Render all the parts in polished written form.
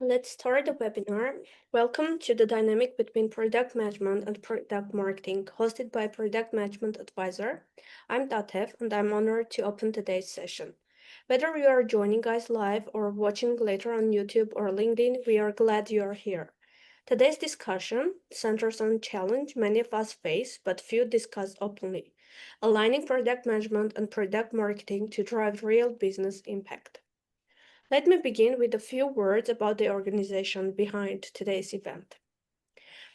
Let's start the webinar. Welcome to the Dynamic Between Product Management and Product Marketing, hosted by Product Management Advisor. I'm Tatev, and I'm honored to open today's session. Whether you are joining us live or watching later on YouTube or LinkedIn, we are glad you are here. Today's discussion centers on a challenge many of us face, but few discuss openly: aligning product management and product marketing to drive real business impact. Let me begin with a few words about the organization behind today's event.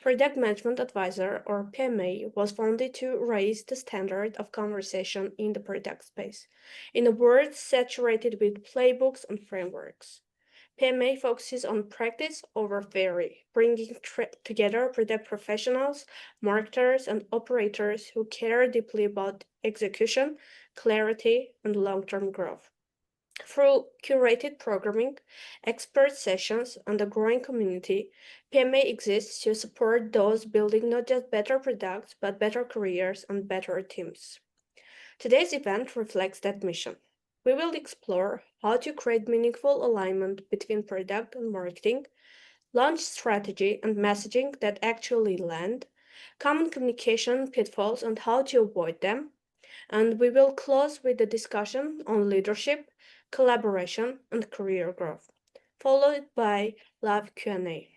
Product Management Advisor, or PMA, was founded to raise the standard of conversation in the product space, in a world saturated with playbooks and frameworks. PMA focuses on practice over theory, bringing together product professionals, marketers, and operators who care deeply about execution, clarity, and long-term growth. Through curated programming, expert sessions, and a growing community, PMA exists to support those building not just better products, but better careers and better teams. Today's event reflects that mission. We will explore how to create meaningful alignment between product and marketing, launch strategy and messaging that actually land, common communication pitfalls and how to avoid them, and we will close with a discussion on leadership, collaboration, and career growth, followed by live Q&A.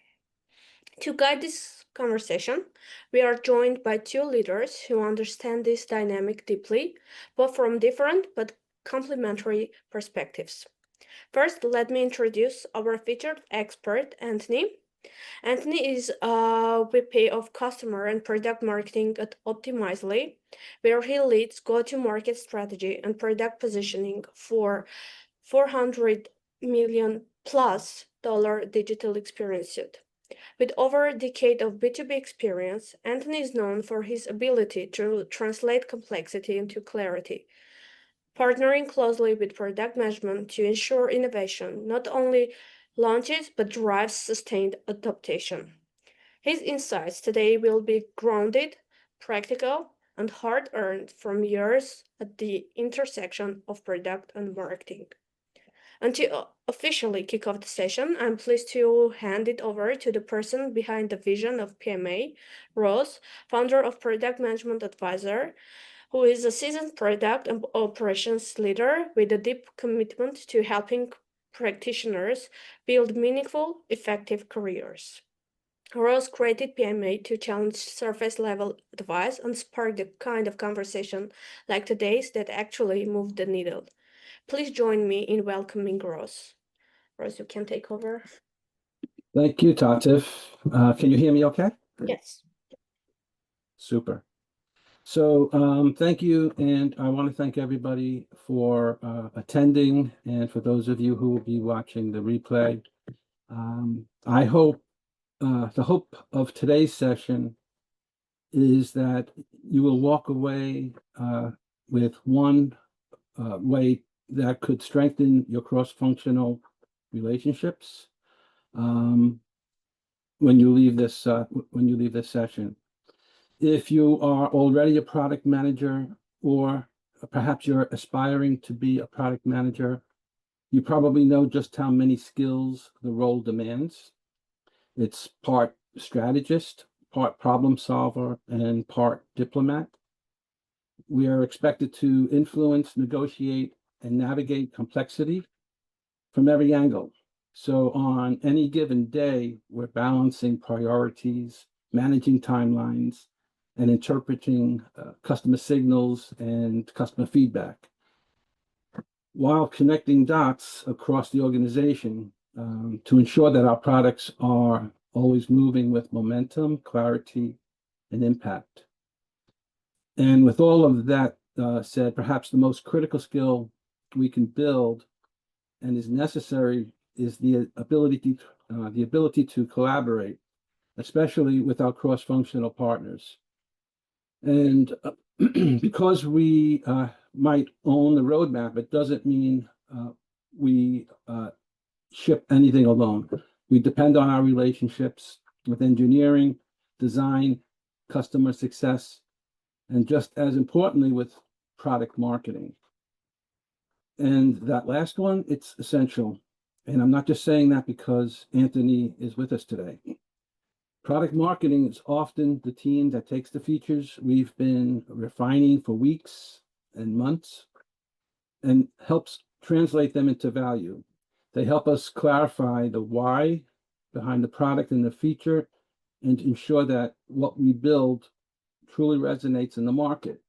To guide this conversation, we are joined by two leaders who understand this dynamic deeply, both from different but complementary perspectives. First, let me introduce our featured expert, Anthony. Anthony is a VP of Customer and Product Marketing at Optimizely, where he leads go-to-market strategy and product positioning for $400 million plus digital experience suite. With over a decade of B2B experience, Anthony is known for his ability to translate complexity into clarity, partnering closely with product management to ensure innovation not only launches but drives sustained adaptation. His insights today will be grounded, practical, and hard-earned from years at the intersection of product and marketing. And to officially kick off the session, I'm pleased to hand it over to the person behind the vision of PMA, Rose, founder of Product Management Advisor, who is a seasoned product and operations leader with a deep commitment to helping practitioners build meaningful, effective careers. Rose created PMA to challenge surface-level advice and spark the kind of conversation like today's that actually move the needle. Please join me in welcoming Rose. Rose, you can take over. Thank you, Tatev. Can you hear me okay? Yes. Super. So thank you, and I want to thank everybody for attending, and for those of you who will be watching the replay. I hope the hope of today's session is that you will walk away with one way that could strengthen your cross-functional relationships when you leave this session. If you are already a product manager, or perhaps you're aspiring to be a product manager, you probably know just how many skills the role demands. It's part strategist, part problem solver, and part diplomat. We are expected to influence, negotiate, and navigate complexity from every angle. So on any given day, we're balancing priorities, managing timelines, and interpreting customer signals and customer feedback, while connecting dots across the organization to ensure that our products are always moving with momentum, clarity, and impact. And with all of that said, perhaps the most critical skill we can build and is necessary is the ability to collaborate, especially with our cross-functional partners. And because we might own the roadmap, it doesn't mean we ship anything alone. We depend on our relationships with engineering, design, customer success, and just as importantly, with product marketing. And that last one, it's essential. And I'm not just saying that because Anthony is with us today. Product marketing is often the team that takes the features we've been refining for weeks and months and helps translate them into value. They help us clarify the why behind the product and the feature and ensure that what we build truly resonates in the market.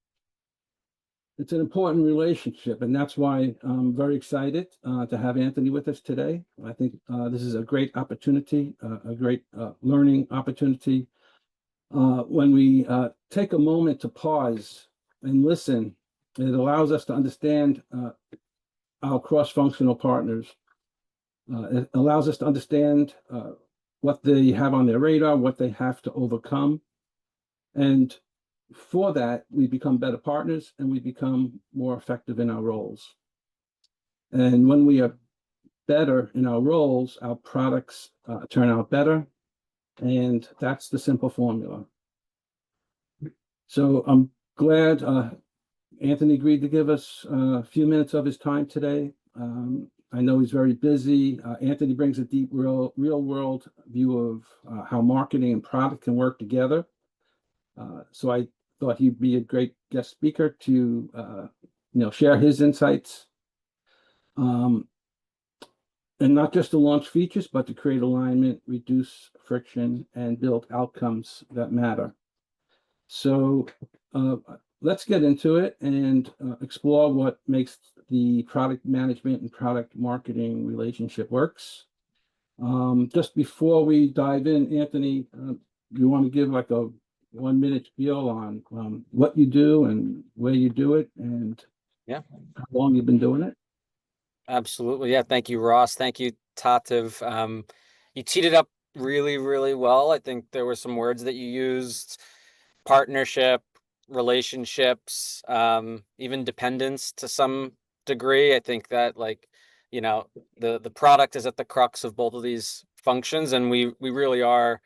It's an important relationship, and that's why I'm very excited to have Anthony with us today. I think this is a great opportunity, a great learning opportunity. When we take a moment to pause and listen, it allows us to understand our cross-functional partners. It allows us to understand what they have on their radar, what they have to overcome. And for that, we become better partners and we become more effective in our roles. And when we are better in our roles, our products turn out better. And that's the simple formula. So I'm glad Anthony agreed to give us a few minutes of his time today. I know he's very busy. Anthony brings a deep, real world view of how marketing and product can work together. So I thought he'd be a great guest speaker to share his insights. And not just to launch features, but to create alignment, reduce friction, and build outcomes that matter. So let's get into it and explore what makes the product management and product marketing relationship works. Just before we dive in, Anthony, you want to give like a 1-minute spiel on what you do and where you do it and how long you've been doing it? Absolutely. Yeah. Thank you, Ross. Thank you, Tatev. You teed it up really, really well. I think there were some words that you used: partnership, relationships, even dependence to some degree. I think that the product is at the crux of both of these functions, and we really are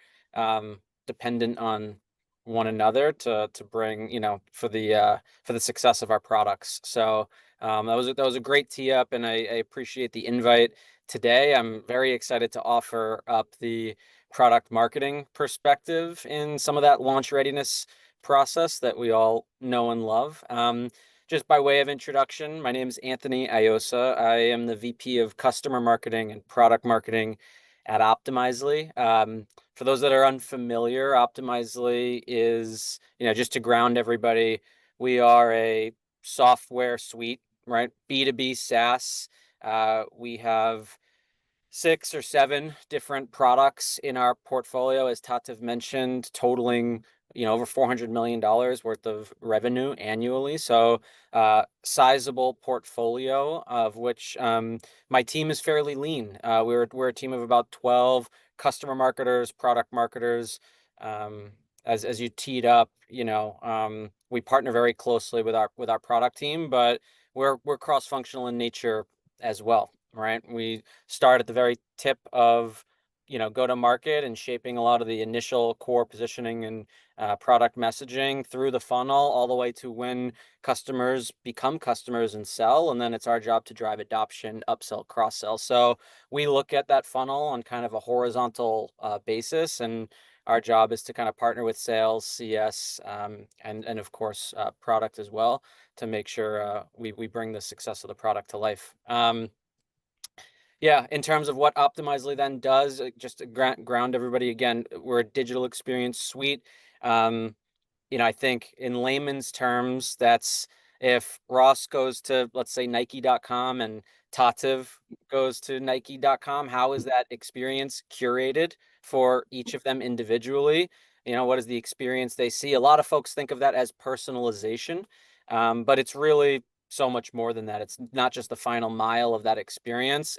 dependent on one another to bring, for the success of our products. So that was a great tee up, and I appreciate the invite today. I'm very excited to offer up the product marketing perspective in some of that launch readiness process that we all know and love. Just by way of introduction, my name is Anthony Iosa. I am the VP of Customer Marketing and Product Marketing at Optimizely. For those that are unfamiliar, Optimizely is, just to ground everybody, we are a software suite, right? B2B SaaS. We have 6 or 7 different products in our portfolio, as Tatev mentioned, totaling over $400 million worth of revenue annually. So sizable portfolio, of which my team is fairly lean. We're a team of about 12 customer marketers, product marketers. As you teed up, we partner very closely with our product team, but we're cross-functional in nature as well, right? We start at the very tip of go to market and shaping a lot of the initial core positioning and product messaging through the funnel all the way to when customers become customers and sell. And then it's our job to drive adoption, upsell, cross-sell. So we look at that funnel on kind of a horizontal basis, and our job is to kind of partner with sales, CS, and of course product as well, to make sure we bring the success of the product to life. Yeah, in terms of what Optimizely then does, just to ground everybody again, we're a digital experience suite. I think in layman's terms, that's if Ross goes to, let's say, Nike.com and Tatev goes to Nike.com, how is that experience curated for each of them individually? What is the experience they see? A lot of folks think of that as personalization, but it's really so much more than that. It's not just the final mile of that experience.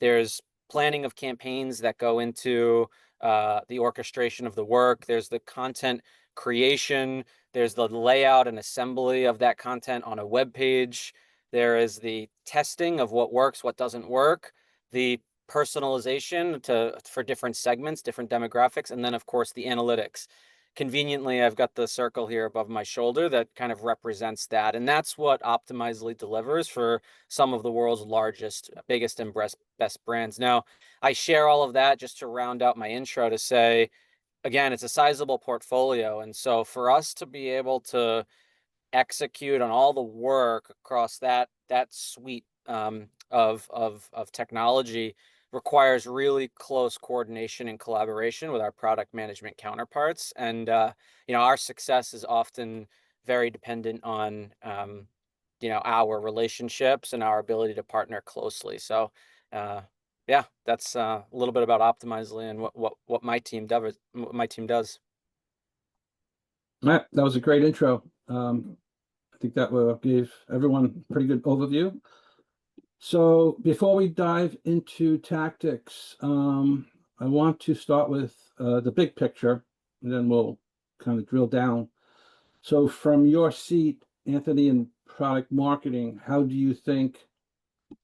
There's planning of campaigns that go into the orchestration of the work. There's the content creation. There's the layout and assembly of that content on a web page. There is the testing of what works, what doesn't work, the personalization for different segments, different demographics, and then of course the analytics. conveniently, I've got the circle here above my shoulder that kind of represents that. And that's what Optimizely delivers for some of the world's largest, biggest, and best brands. Now, I share all of that just to round out my intro to say, again, it's a sizable portfolio. And so for us to be able to execute on all the work across that suite of technology requires really close coordination and collaboration with our product management counterparts. And our success is often very dependent on our relationships and our ability to partner closely. So yeah, that's a little bit about Optimizely and what my team does. That was a great intro. I think that gave everyone a pretty good overview. So before we dive into tactics, I want to start with the big picture, and then we'll kind of drill down. So from your seat, Anthony, in product marketing, how do you think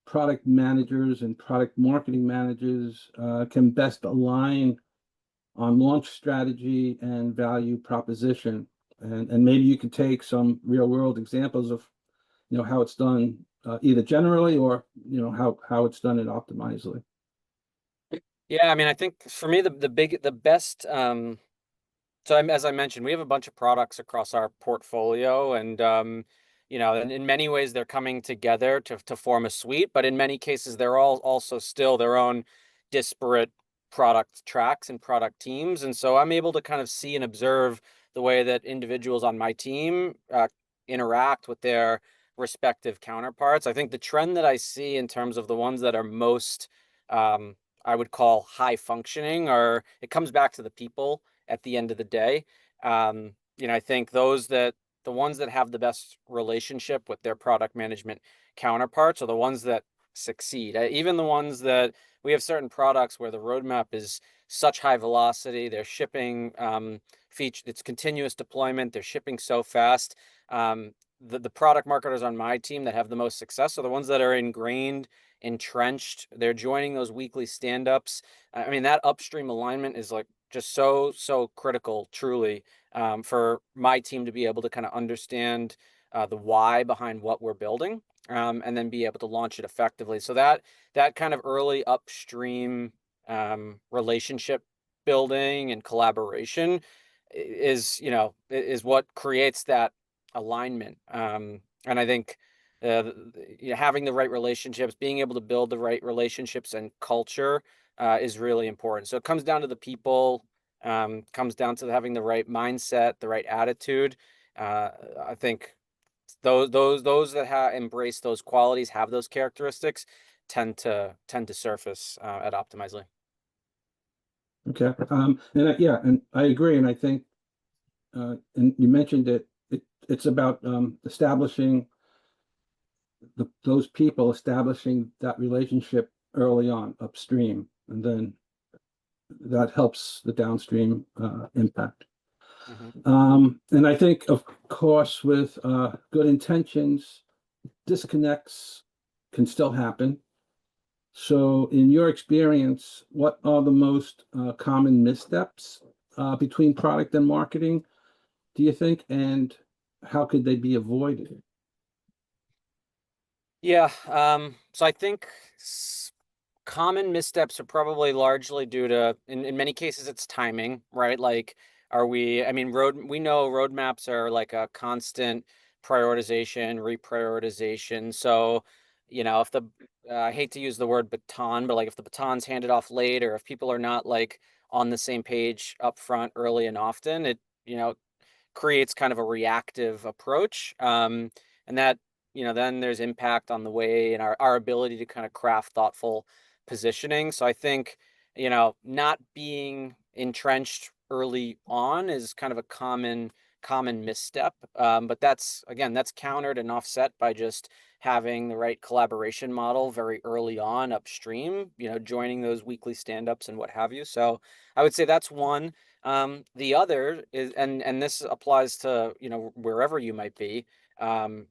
product managers and product marketing managers can best align on launch strategy and value proposition? And maybe you could take some real world examples of how it's done either generally or how it's done at Optimizely. Yeah, I mean, I think for me the best as I mentioned, we have a bunch of products across our portfolio, and and in many ways they're coming together to form a suite, but in many cases they're all also still their own disparate product tracks and product teams. And so I'm able to kind of see and observe the way that individuals on my team interact with their respective counterparts. I think the trend that I see in terms of the ones that are most I would call high functioning, it comes back to the people at the end of the day. I think the ones that have the best relationship with their product management counterparts are the ones that succeed. Even the ones that we have certain products where the roadmap is such high velocity, they're shipping it's continuous deployment, they're shipping so fast. The product marketers on my team that have the most success are the ones that are ingrained, entrenched. They're joining those weekly stand-ups. I mean, that upstream alignment is like just so critical, truly, for my team to be able to kind of understand the why behind what we're building, and then be able to launch it effectively. So that kind of early upstream relationship building and collaboration is what creates that alignment. And I think having the right relationships, being able to build the right relationships and culture is really important. So it comes down to the people, comes down to having the right mindset, the right attitude. I think those that embrace those qualities, have those characteristics, tend to surface at Optimizely. Okay. And I agree. And I think, and you mentioned it's about establishing those people, establishing that relationship early on upstream, and then that helps the downstream impact. And I think, of course, with good intentions, disconnects can still happen. So in your experience, what are the most common missteps between product and marketing, do you think, and how could they be avoided? Yeah, so I think common missteps are probably largely due to, in many cases, it's timing, right? Like, we know roadmaps are like a constant prioritization, reprioritization. So, if I hate to use the word baton, but like if the baton's handed off late, or if people are not like on the same page up front early and often, it, creates kind of a reactive approach. And that, then there's impact on the way and our ability to kind of craft thoughtful positioning. So I think, not being entrenched early on is kind of a common misstep. But that's countered and offset by just having the right collaboration model very early on upstream, joining those weekly stand-ups and what have you. So I would say that's one. The other is, and this applies to, wherever you might be, or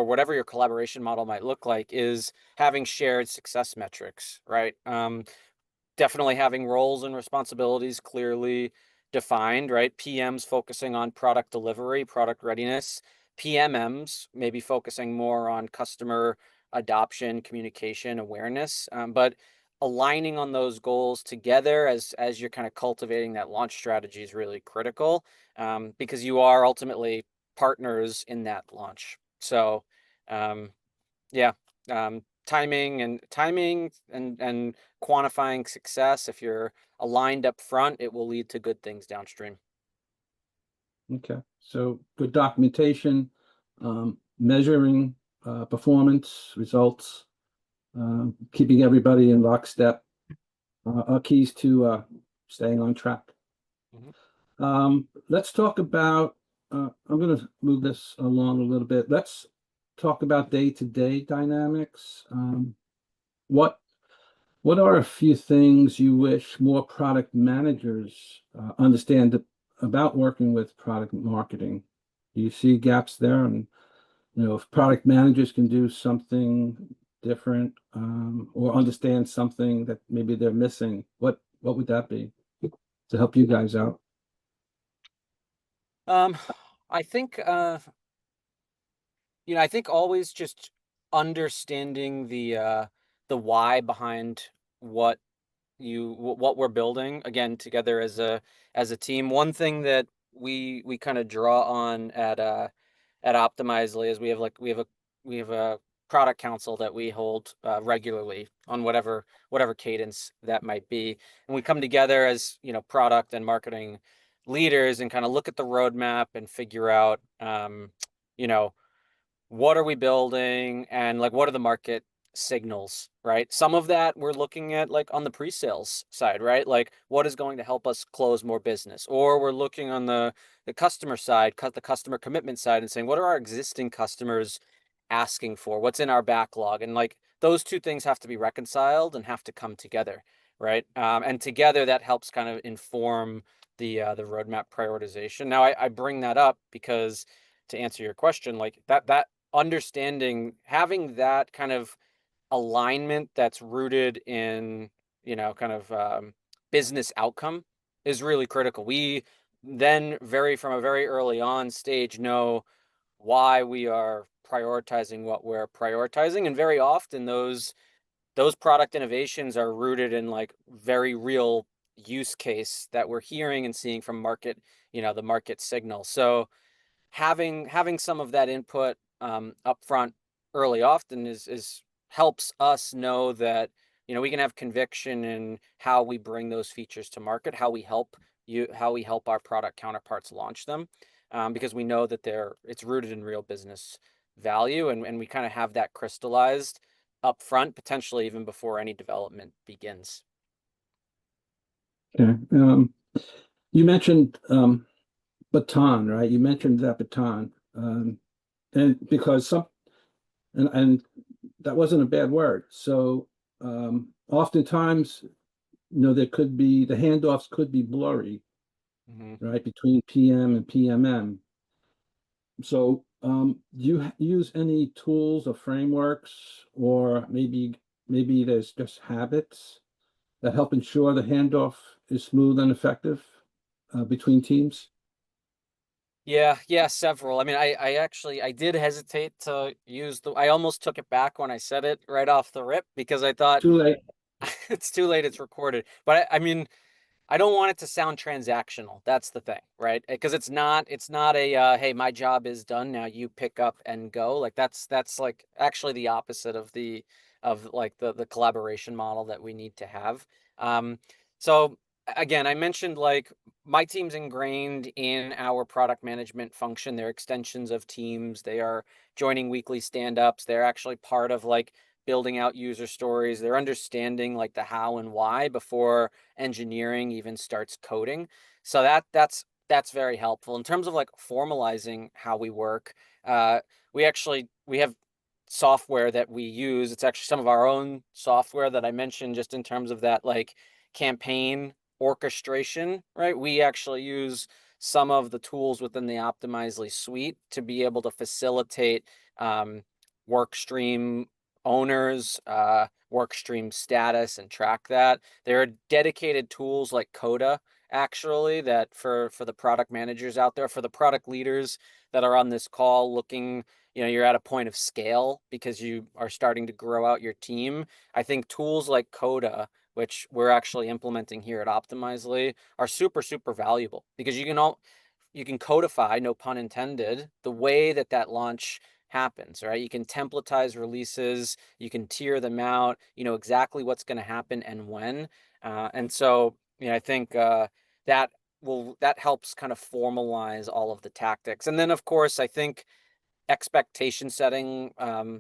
whatever your collaboration model might look like, is having shared success metrics, right? Definitely having roles and responsibilities clearly defined, right? PMs focusing on product delivery, product readiness, PMMs maybe focusing more on customer adoption, communication, awareness, but aligning on those goals together as you're kind of cultivating that launch strategy is really critical, because you are ultimately partners in that launch. So yeah, timing and quantifying success. If you're aligned up front, it will lead to good things downstream. Okay, so good documentation, measuring performance, results, keeping everybody in lockstep are keys to staying on track. Let's talk about, I'm going to move this along a little bit. Let's talk about day-to-day dynamics. What are a few things you wish more product managers understand about working with product marketing? Do you see gaps there? And if product managers can do something different, or understand something that maybe they're missing, what would that be to help you guys out? I think I think always just understanding the why behind what we're building again together as a team. One thing that we kind of draw on at Optimizely is we have a product council that we hold regularly on whatever cadence that might be, and we come together as product and marketing leaders and kind of look at the roadmap and figure out you know what are we building and like what are the market signals, right? Some of that we're looking at like on the pre-sales side, right? Like what is going to help us close more business, or we're looking on the customer side, the customer commitment side, and saying what are our existing customers asking for, what's in our backlog, and like those two things have to be reconciled and have to come together, right? And together that helps kind of inform the roadmap prioritization. Now I bring that up because to answer your question, like that understanding, having that kind of alignment that's rooted in kind of business outcome is really critical. We then from a very early on stage know why we are prioritizing what we're prioritizing, and very often those product innovations are rooted in like very real use case that we're hearing and seeing from market, the market signal. So having some of that input up front early often is helps us know that we can have conviction in how we bring those features to market, how we help our product counterparts launch them, because we know that it's rooted in real business value, and we kind of have that crystallized up front, potentially even before any development begins. Okay. You mentioned baton, right? You mentioned that baton, and because and that wasn't a bad word. So oftentimes, there could be the handoffs could be blurry, right, between PM and PMM. So do you use any tools or frameworks, or maybe there's just habits that help ensure the handoff is smooth and effective between teams? Yeah, several. I mean, I did hesitate to use I almost took it back when I said it right off the rip because I thought Too late. it's too late, it's recorded. But I mean, I don't want it to sound transactional. That's the thing, right? Because it's not a hey, my job is done now, you pick up and go. Like that's like actually the opposite of the collaboration model that we need to have. So again, I mentioned like my team's ingrained in our product management function. They're extensions of teams. They are joining weekly stand-ups. They're actually part of like building out user stories. They're understanding like the how and why before engineering even starts coding. So that's very helpful in terms of like formalizing how we work. We have software that we use. It's actually some of our own software that I mentioned just in terms of that like campaign orchestration, right? We actually use some of the tools within the Optimizely suite to be able to facilitate work stream owners, work stream status, and track that. There are dedicated tools like 𝐏𝐫𝐸 actually, that for the product managers out there, for the product leaders that are on this call looking, you're at a point of scale because you are starting to grow out your team. I think tools like 𝐏𝐫𝐸, which we're actually implementing here at Optimizely, are super, super valuable because you can codify, no pun intended, the way that launch happens, right? You can templatize releases, you can tier them out, you know exactly what's going to happen and when. And so, I think that helps kind of formalize all of the tactics. And then, of course, I think expectation setting, I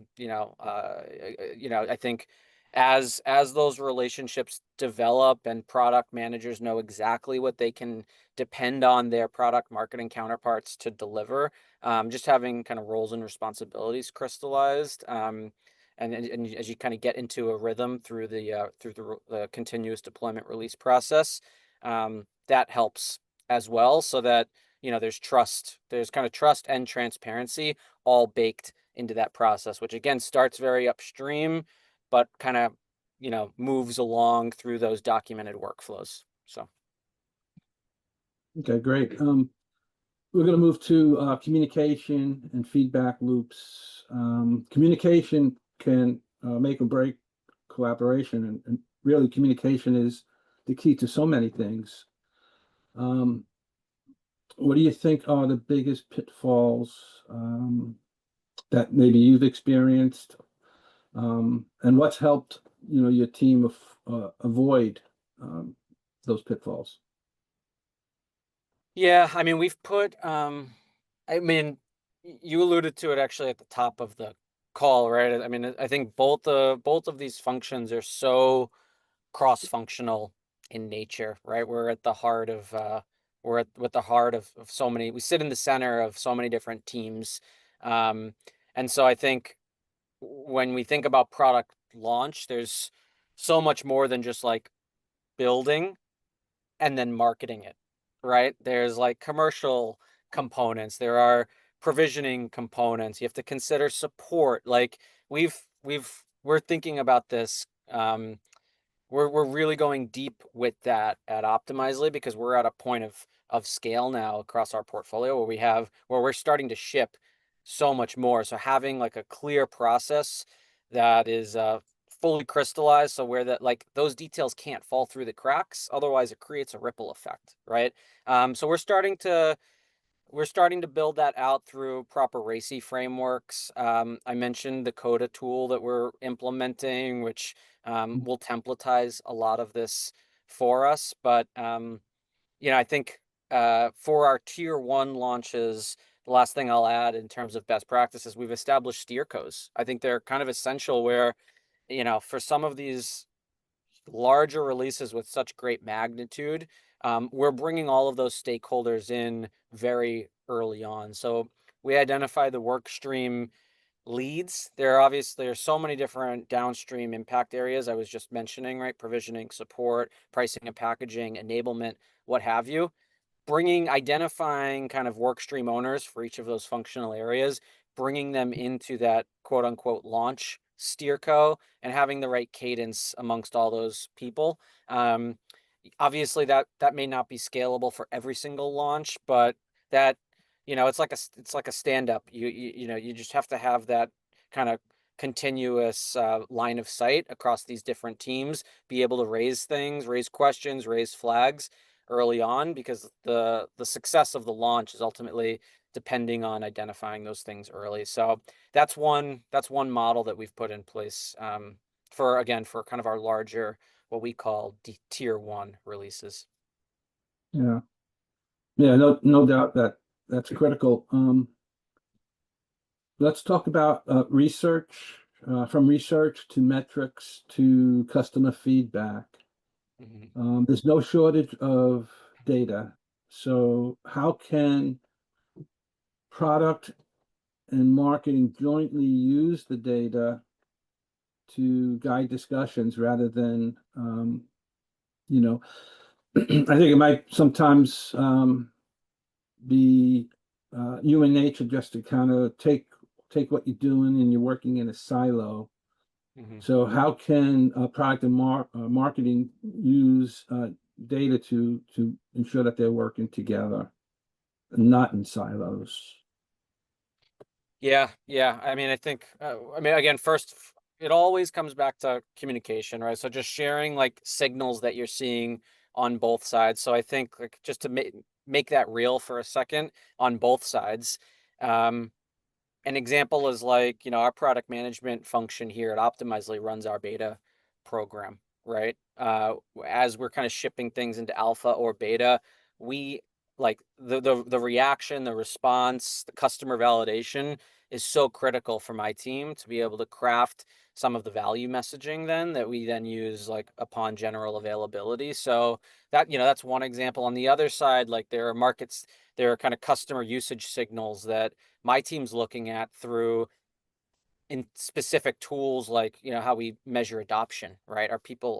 think as those relationships develop and product managers know exactly what they can depend on their product marketing counterparts to deliver, just having kind of roles and responsibilities crystallized, and as you kind of get into a rhythm through the continuous deployment release process, that helps as well, so that there's kind of trust and transparency all baked into that process, which again starts very upstream, but kind of, moves along through those documented workflows. So. Okay, great. We're going to move to communication and feedback loops. Communication can make or break collaboration, and really communication is the key to so many things. What do you think are the biggest pitfalls that maybe you've experienced, and what's helped your team avoid those pitfalls? Yeah, I mean, we've put you alluded to it actually at the top of the call, right? I mean, I think both of these functions are so cross-functional in nature, right? We're at the heart of with the heart of so many. We sit in the center of so many different teams, and so I think when we think about product launch, there's so much more than just like building and then marketing it, right? There's like commercial components, there are provisioning components, you have to consider support. Like we're thinking about this. We're really going deep with that at Optimizely because we're at a point of scale now across our portfolio where we're starting to ship so much more. So having like a clear process that is fully crystallized, so where like those details can't fall through the cracks, otherwise it creates a ripple effect, right? So we're starting to build that out through proper RACI frameworks. I mentioned the 𝐏𝐫𝐸 tool that we're implementing, which will templatize a lot of this for us. But I think for our tier 1 launches, the last thing I'll add in terms of best practices, we've established 𝐶s. I think they're kind of essential where, for some of these larger releases with such great magnitude, we're bringing all of those stakeholders in very early on. So we identify the work stream leads. There are so many different downstream impact areas I was just mentioning, right? Provisioning, support, pricing and packaging, enablement, what have you. Identifying kind of work stream owners for each of those functional areas, bringing them into that quote unquote launch 𝐶s and having the right cadence amongst all those people. Obviously that may not be scalable for every single launch, but that, it's like a stand-up. You just have to have that kind of continuous line of sight across these different teams, be able to raise questions, raise flags early on, because the success of the launch is ultimately depending on identifying those things early. So that's one model that we've put in place for kind of our larger, what we call tier 1 releases. Yeah, no doubt that's critical. Let's talk about research, from research to metrics to customer feedback. Mm-hmm. There's no shortage of data. So how can product and marketing jointly use the data to guide discussions rather than, I think it might sometimes be human nature just to kind of take what you're doing and you're working in a silo. Mm-hmm. So how can product and marketing use data to ensure that they're working together, not in silos. Yeah, yeah. I mean, I think, again, first, it always comes back to communication, right? So just sharing like signals that you're seeing on both sides. So I think like just to make that real for a second on both sides. Um, an example is like, our product management function here at Optimizely runs our beta program, right? As we're kind of shipping things into alpha or beta, we like the reaction, the response, the customer validation is so critical for my team to be able to craft some of the value messaging then that we then use like upon general availability. So that, that's one example. On the other side, like there are kind of customer usage signals that my team's looking at through in specific tools like how we measure adoption, right?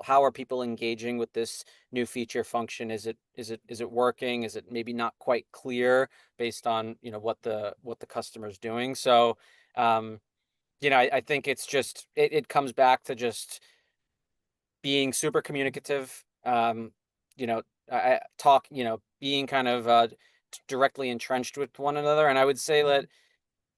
How are people engaging with this new feature function? Is it working? Is it maybe not quite clear based on what the customer's doing? So I think it's just it comes back to just being super communicative. I talk, being kind of directly entrenched with one another. And I would say that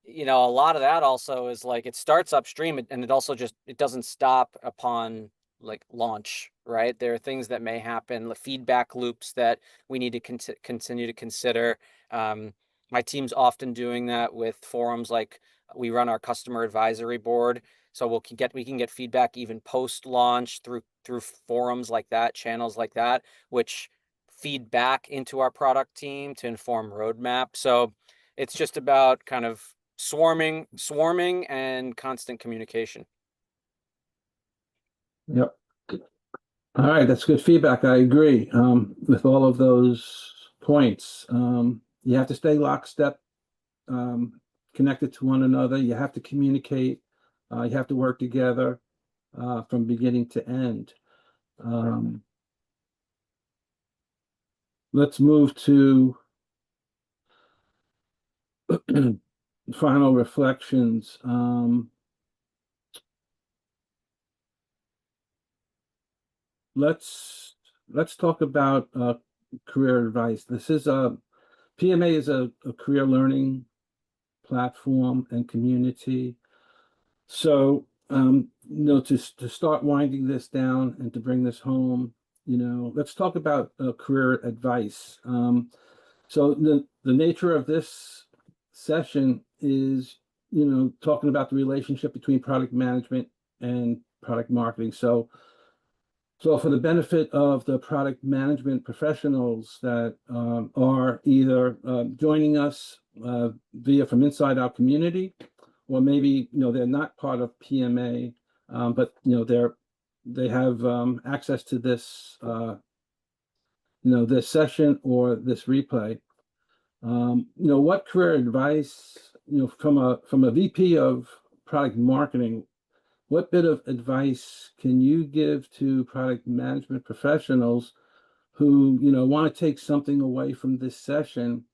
a lot of that also is like it starts upstream and it also just it doesn't stop upon like launch, right? There are things that may happen, the feedback loops that we need to continue to consider. My team's often doing that with forums like we run our customer advisory board, so we can get feedback even post launch through forums like that, channels like that, which feed back into our product team to inform roadmap. So it's just about kind of swarming and constant communication. Yep. All right, that's good feedback. I agree with all of those points. You have to stay lockstep, connected to one another. You have to communicate. You have to work together from beginning to end. Let's move to final reflections. Let's talk about career advice. This is PMA is a career learning platform and community. So to start winding this down and to bring this home, let's talk about career advice. So the nature of this session is talking about the relationship between product management and product marketing. So for the benefit of the product management professionals that are either joining us via from inside our community, or maybe they're not part of PMA, but they have access to this this session or this replay. What career advice from a VP of product marketing, what bit of advice can you give to product management professionals who, want to take something away from this session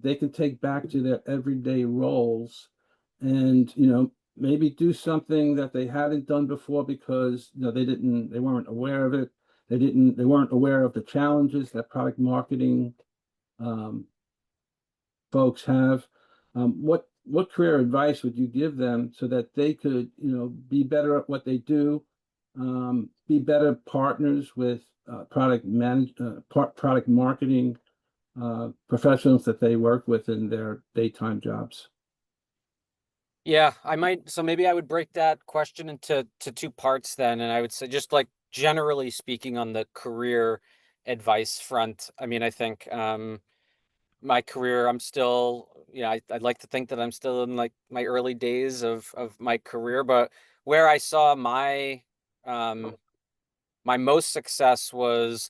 they can take back to their everyday roles and, maybe do something that they hadn't done before because, they weren't aware of it. They weren't aware of the challenges that product marketing folks have. What career advice would you give them so that they could, be better at what they do, be better partners with product marketing professionals that they work with in their daytime jobs? Yeah, so maybe I would break that question into two parts then. And I would say just like generally speaking on the career advice front, I think my career, I'm still, I'd like to think that I'm still in like my early days of my career, but where I saw my my most success was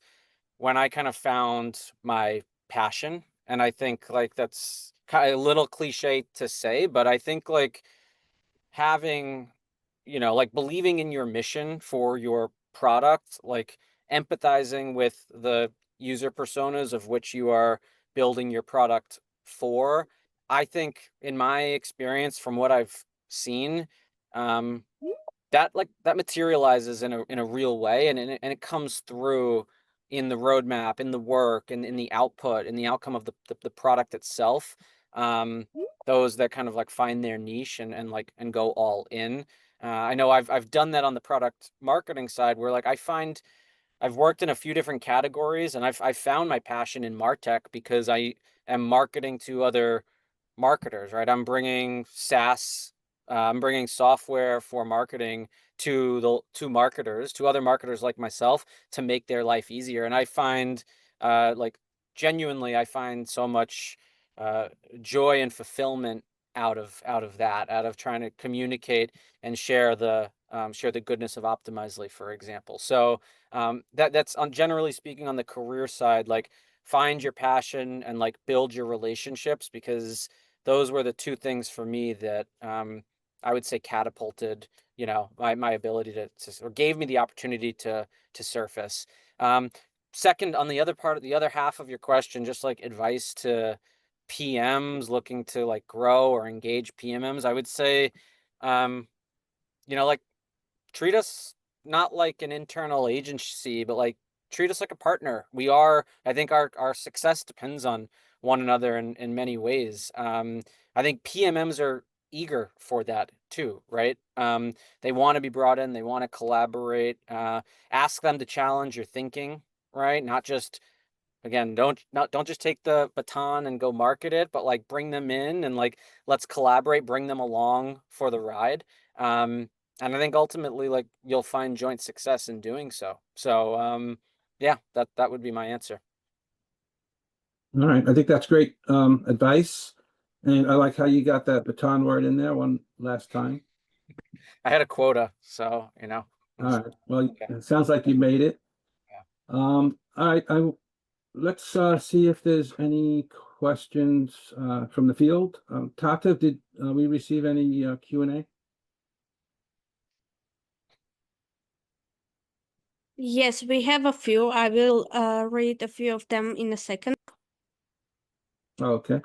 when I kind of found my passion. And I think like that's kind of a little cliche to say, but I think like having, like believing in your mission for your product, like empathizing with the user personas of which you are building your product for. I think in my experience from what I've seen, that materializes in a real way and it comes through in the roadmap, in the work, and in the output, in the outcome of the product itself. Those that kind of like find their niche and go all in. I know I've done that on the product marketing side, where like I find I've worked in a few different categories, and I've found my passion in MarTech because I am marketing to other marketers, right? I'm bringing SaaS, I'm bringing software for marketing to marketers, to other marketers like myself, to make their life easier. And I find, like, genuinely, I find so much joy and fulfillment out of that, out of trying to communicate and share the goodness of Optimizely, for example. So that's on, generally speaking, on the career side, like, find your passion and like build your relationships, because those were the two things for me that I would say catapulted, my ability to or gave me the opportunity to surface. Second, on the other half of your question, just like advice to PMs looking to like grow or engage PMMs, I would say, like, treat us not like an internal agency, but like treat us like a partner. I think our success depends on one another in many ways. I think PMMs are eager for that too, right? They want to be brought in, they want to collaborate, ask them to challenge your thinking, right? Not just, again, don't just take the baton and go market it, but like bring them in and like, let's collaborate, bring them along for the ride. And I think ultimately, like, you'll find joint success in doing so. So yeah, that would be my answer. All right, I think that's great advice. And I like how you got that baton word in there one last time. I had a quota, so All right, well, okay. it sounds like you made it. Yeah. All right, let's see if there's any questions from the field. Tata, did we receive any Q&A? Yes, we have a few. I will read a few of them in a second. Okay.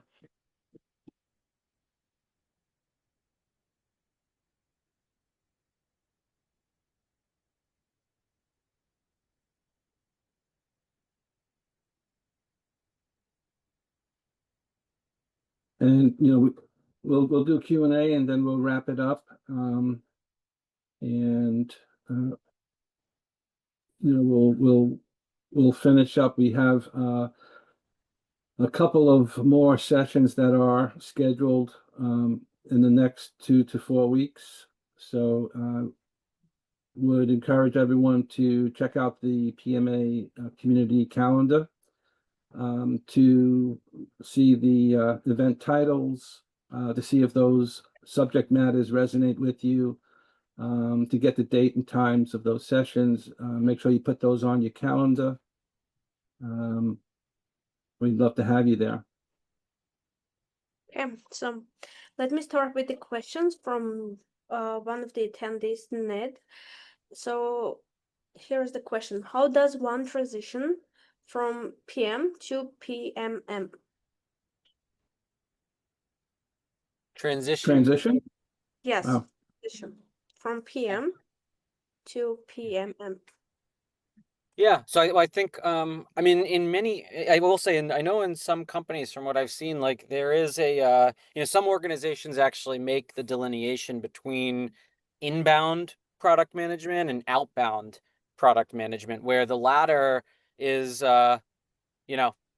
And we'll do Q&A and then we'll wrap it up. And we'll finish up. We have a couple of more sessions that are scheduled in the next 2 to 4 weeks. So would encourage everyone to check out the PMA community calendar to see the event titles, to see if those subject matters resonate with you, to get the date and times of those sessions. Make sure you put those on your calendar. We'd love to have you there. Okay, so let me start with the questions from one of the attendees, Ned. So here's the question: how does one transition from PM to PMM? Transition? Yes, Wow. transition from PM to PMM. Yeah, so I think I mean, in many, I will say, and I know in some companies, from what I've seen, like, there is a some organizations actually make the delineation between inbound product management and outbound product management, where the latter is a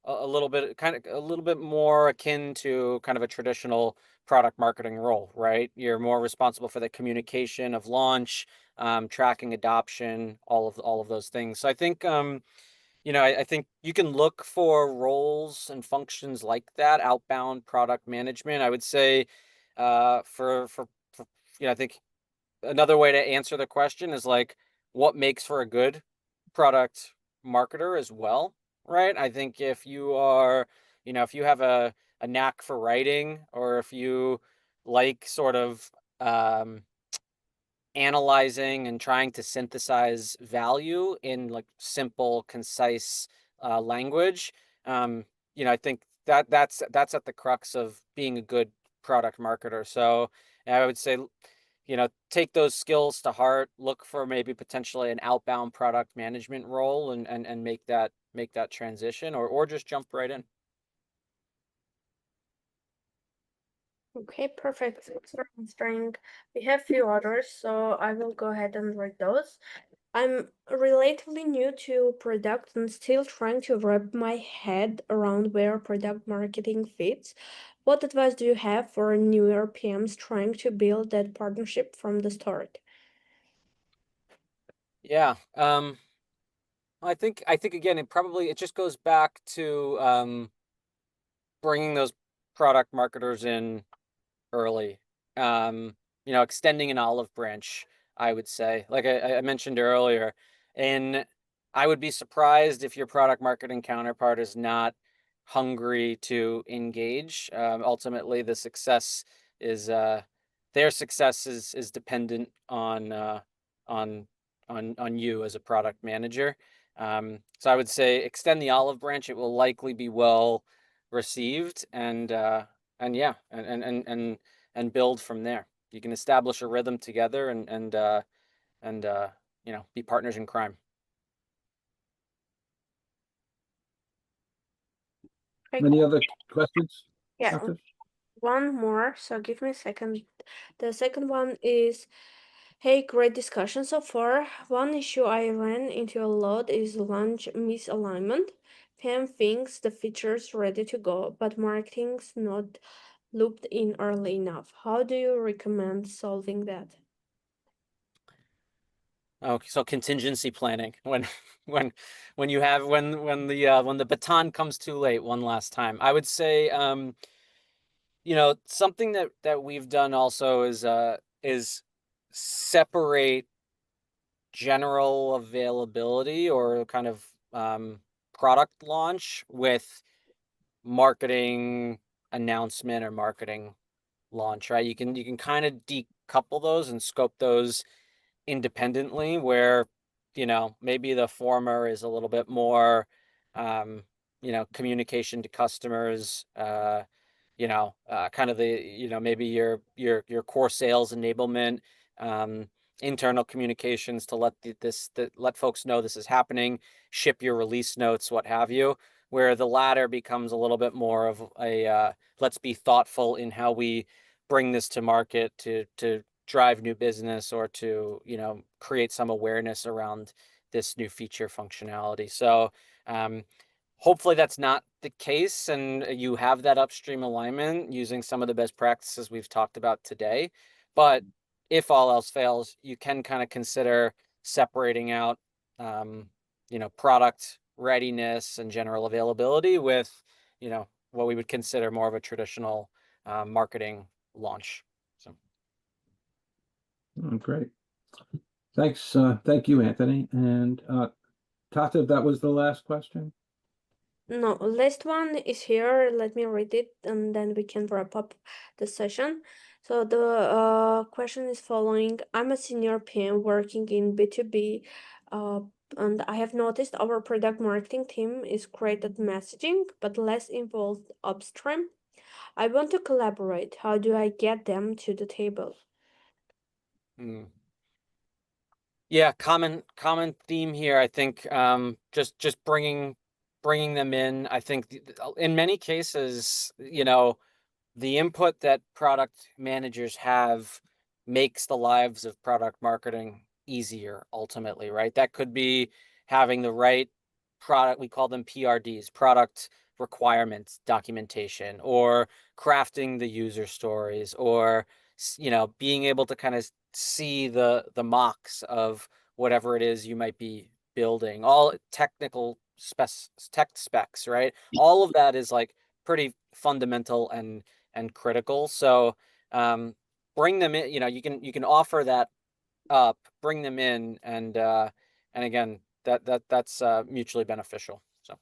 little bit, kind of a little bit more akin to kind of a traditional product marketing role, right? You're more responsible for the communication of launch, tracking adoption, all of those things. So I think I think you can look for roles and functions like that. Outbound product management, I would say, for I think another way to answer the question is like, what makes for a good product marketer as well, right? I think if you are, if you have a knack for writing, or if you like sort of analyzing and trying to synthesize value in like simple, concise language, I think that's at the crux of being a good product marketer. So I would say, take those skills to heart, look for maybe potentially an outbound product management role and make that transition, or just jump right in. Okay, perfect. Thanks for answering. We have few others, so I will go ahead and read those. I'm relatively new to product and still trying to wrap my head around where product marketing fits. What advice do you have for newer PMs trying to build that partnership from the start? Yeah. I think again, it just goes back to bringing those product marketers in early. Extending an olive branch, I would say, like I mentioned earlier. And I would be surprised if your product marketing counterpart is not hungry to engage. Ultimately, the success is their success is dependent on you as a product manager. So I would say extend the olive branch. It will likely be well received, and yeah, and build from there. You can establish a rhythm together and be partners in crime. Okay, Any other questions? yeah, Doctor? one more, so give me a second. The second one is, hey, great discussion so far. One issue I ran into a lot is launch misalignment. PM thinks the feature's ready to go, but marketing's not looped in early enough. How do you recommend solving that? Oh, so contingency planning when when you have when the baton comes too late one last time. I would say something that we've done also is separate general availability or kind of product launch with marketing announcement or marketing launch, right? You can kind of decouple those and scope those independently, where maybe the former is a little bit more communication to customers, kind of the maybe your core sales enablement, internal communications to let folks know this is happening, ship your release notes, what have you, where the latter becomes a little bit more of a let's be thoughtful in how we bring this to market to drive new business or to create some awareness around this new feature functionality. So hopefully that's not the case, and you have that upstream alignment using some of the best practices we've talked about today. But if all else fails, you can kind of consider separating out product readiness and general availability with what we would consider more of a traditional marketing launch. So Great. Thanks. Thank you, Anthony. And Tata, that was the last question. No, last one is here. Let me read it and then we can wrap up the session. So the question is following. I'm a senior PM working in B2B, and I have noticed our product marketing team is great at messaging, but less involved upstream. I want to collaborate. How do I get them to the table? Yeah, common theme here. I think just bringing them in. I think in many cases, the input that product managers have makes the lives of product marketing easier ultimately, right? That could be having the right product, we call them PRDs, product requirements documentation, or crafting the user stories, or being able to kind of see the mocks of whatever it is you might be building, all technical tech specs, right? All of that is like pretty fundamental and critical. So bring them in, you can offer that up, bring them in, and again, that's mutually beneficial. So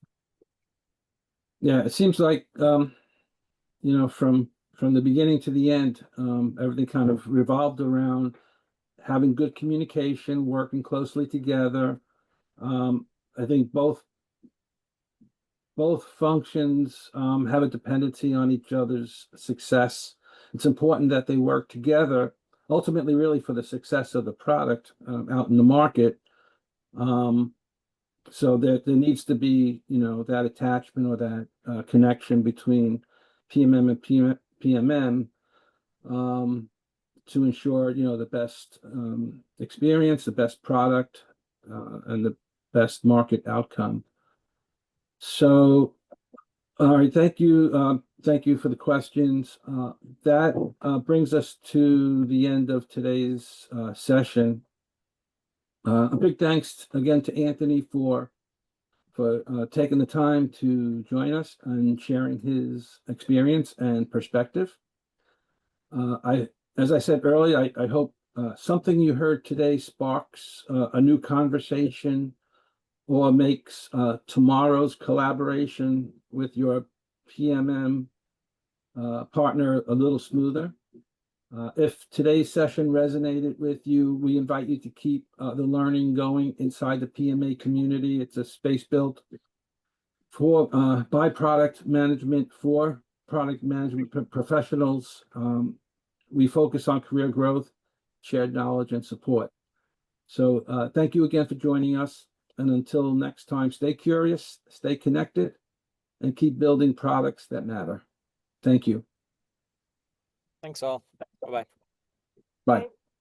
Yeah, it seems like from the beginning to the end, everything kind of revolved around having good communication, working closely together. I think both functions have a dependency on each other's success. It's important that they work together ultimately really for the success of the product out in the market. So there needs to be, that attachment or that connection between PMM and PMM to ensure, the best experience, the best product, and the best market outcome. So, all right, thank you. Thank you for the questions. That brings us to the end of today's session. A big thanks again to Anthony for taking the time to join us and sharing his experience and perspective. As I said earlier, I hope something you heard today sparks a new conversation or makes tomorrow's collaboration with your PMM partner a little smoother. If today's session resonated with you, we invite you to keep the learning going inside the PMA community. It's a space built for by product management for product management professionals. We focus on career growth, shared knowledge, and support. So thank you again for joining us. And until next time, stay curious, stay connected, and keep building products that matter. Thank you. Thanks all. Bye-bye. Bye.